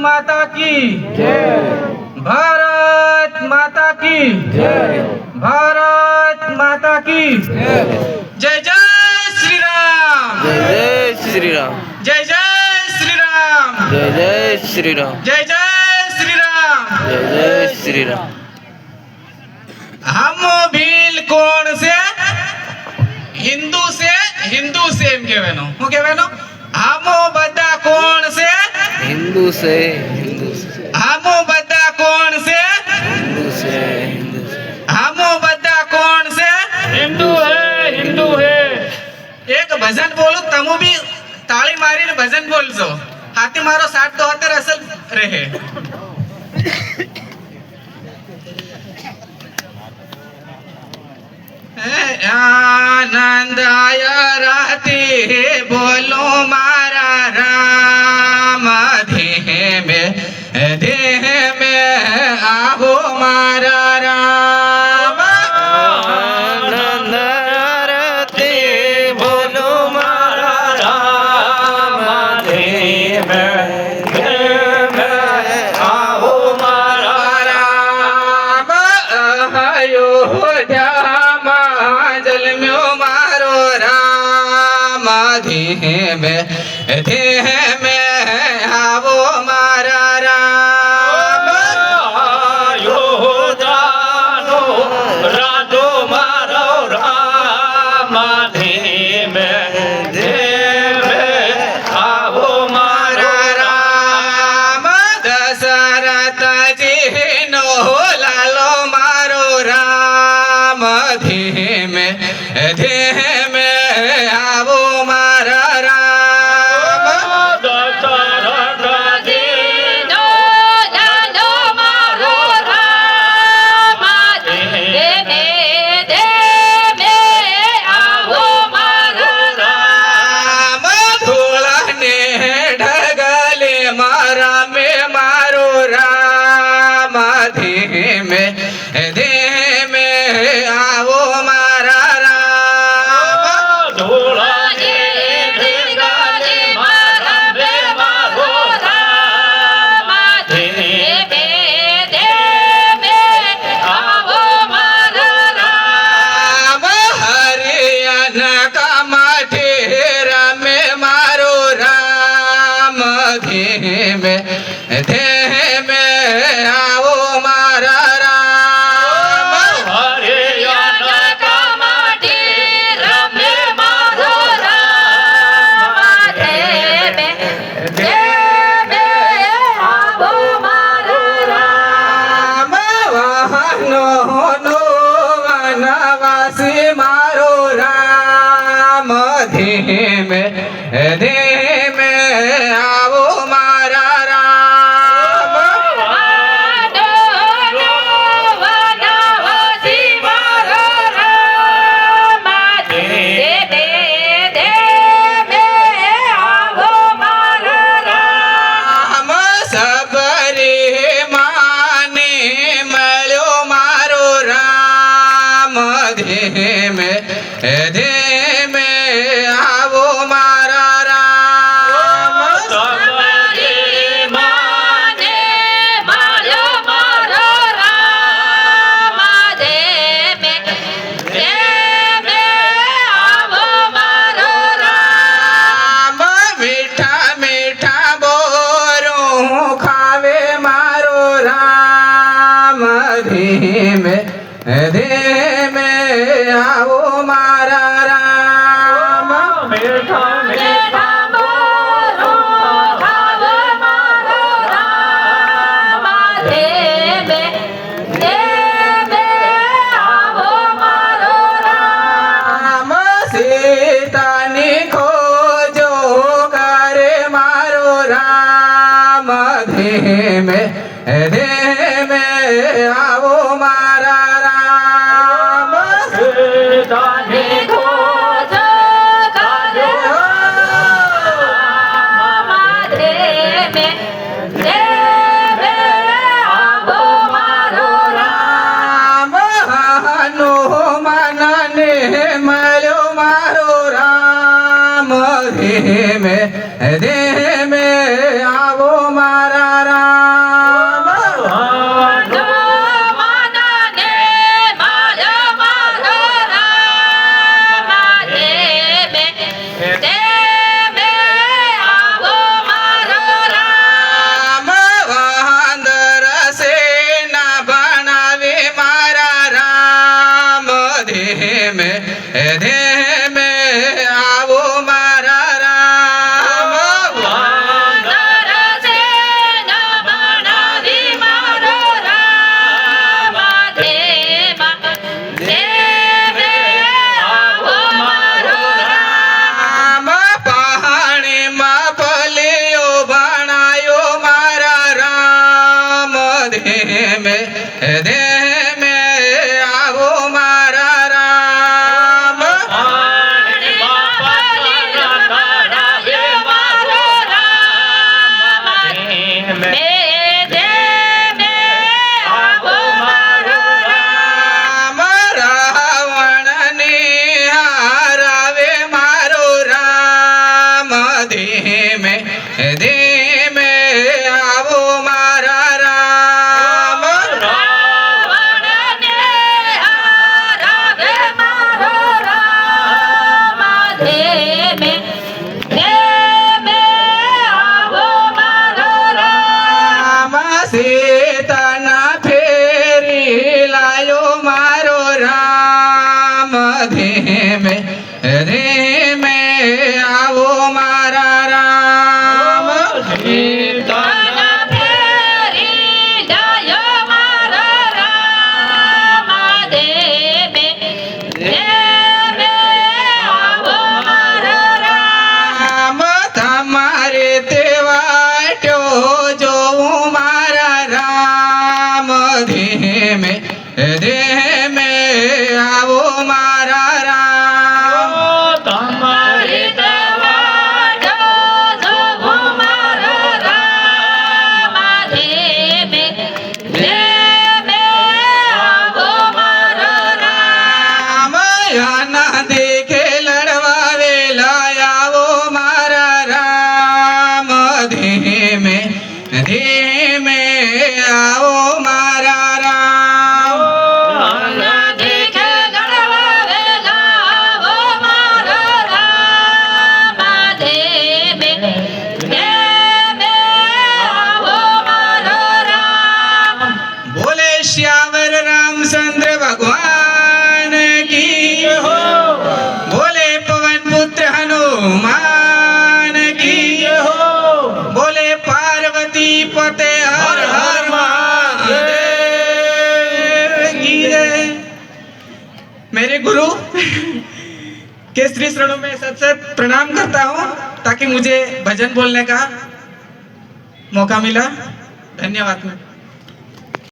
माता की भारत माता की भारत माता की जय जय श्री राम जय श्री राम जय जय श्री राम जय श्री राम जय जय श्री राम जय श्री राम। हम भील कोण से हिंदू से एम कहेवानो હું કહેવાનો આમો બધા કોણ છે हिंदू से આમો બધા કોણ છે हिंदू से આમો બધા કોણ છે हिंदू है એક ભજન બોલું તમે બી તાળી મારીને ભજન બોલજો હાથી મારો સાથ તો અત્યારે અસલ રહે आनंद आया राती बोलो मारा राम देह में आहो मारा राम आनंद आरती बोलो मारा राम देव आओ मारा राम अयोध्या जलम्यो मारो राम देह में आवो मारा राम अयोध्यानो राजो मारो राम देव आओ मारा राम दशरथ जी नो लालो मारो राम देह में आवो मारा राम दशरथ जी नो लालो मारो राम देव आवो मारो राम धूलने ढगले मारा में मारो राम देह में आवो मारा राम धूलने ढगले मारा में मारो राम देव आवो मारो राम हरियाणा का मठेरा में मारो राम देह में आवो मारा राम हरियाणा का माटी रमे मारो राम देव आवो मारो राम वहनो नो वनवासी मारो राम देह में आवो मारा राम वनवासी मारो राम देव आवो मारो राम राम सबरी माने मळ्यो मारो राम देह में आवो मारा राम सबरी माने मारो मारो राम देव आवो मारो राम राम मीठा मीठा बोरो खावे मारो राम देह में आवो मारा राम मीठा मीठा बोलो खावे मारो राम देव आवो मारो राम राम सीतानी खोजो करे मारो राम देह में आवो मारा राम सीतानी खोज करे राम देव आवो मारो राम राम हनुमान ने मळ्यो मारो राम देह में आवो मारा राम में દે મે આવો મારો રામ. રાવણને હારાવે મારો રામ ધીમે ધીમે આવો મારા રામ રાવણને હારાવે મારો રામ. ધીમે ધીમે આવો મારો રામ. રામ સીતાના ફેરી લાયો મારો રામ ધીમે ધીમે આવો મારા રામ सीताना ફેરી લાયો મારો રામ. ધીમે ધીમે આવો મારો રામ. રામ તમારે તે વાટ્યો જોઉં મારા રામ ધીમે ધીમે આવો મારા રામ तमारे વાજો જોવો મારો રામ. ધીમે ધીમે આવો મારો રામ. રામાયણ દેખે લડવા વેલા આવો મારા રામ ધીમે ધીમે આવો મારા રામ દેખે લડવા વેલા આવો મારો રામ. ધીમે ધીમે આવો મારો રામ. બોલે શ્યાવર રામચંદ્ર ભગવાન કી બોલે પવન પુત્ર હનુમાન કી બોલે पार्वती पते हर हर महादेव की जय। मेरे गुरु के श्री चरणों में सत प्रणाम करता हूँ ताकि मुझे भजन बोलने का मौका मिला। धन्यवाद।